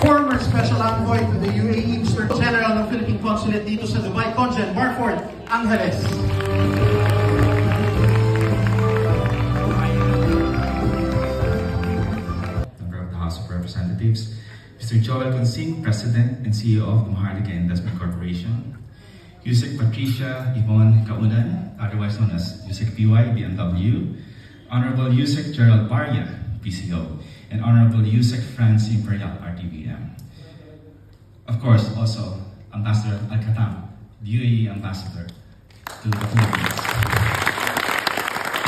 former Special Envoy to the UAE, Mr. General ng Philippine Consulate dito sa Dubai, Conjen Marford Angeles. Member of the House of Representatives, Mr. Joel Consing, President and CEO of the Maharlika Investment Corporation, Yusek Patricia Yvonne Kaunan, otherwise known as Yusek PY, BMW, Honorable Yusek Gerald Barria, PCO, and Honorable Yusek Franz Imperial, RTVM. Of course, also Ambassador Al-Khatam, the UAE Ambassador to the Philippines.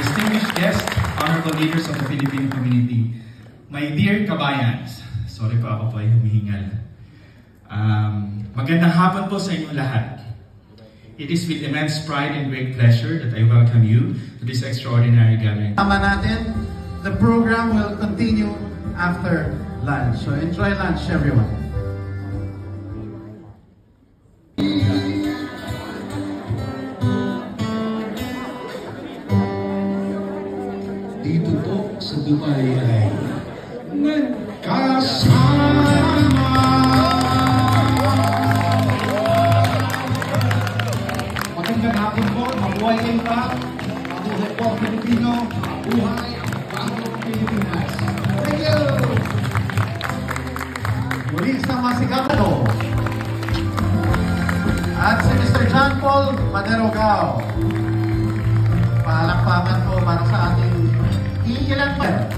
Distinguished guests, honorable leaders of the Philippine community, my dear kabayans, sorry po ako po ay humihingal. Magandang hapon po sa inyong lahat. It is with immense pride and great pleasure that I welcome you to this extraordinary gathering. The program will continue after lunch, so enjoy lunch, everyone. Dito po sa Dubai ay nagkasama. Magandang hapon po, mabuhay kayo pa, mabuhay po ang Pilipino, mabuhay ang bagong Pilipinas. Thank you! Muli sa Masigado at si Mr. John Paul Maderogao. Palakpakan po para sa ating iilan pa.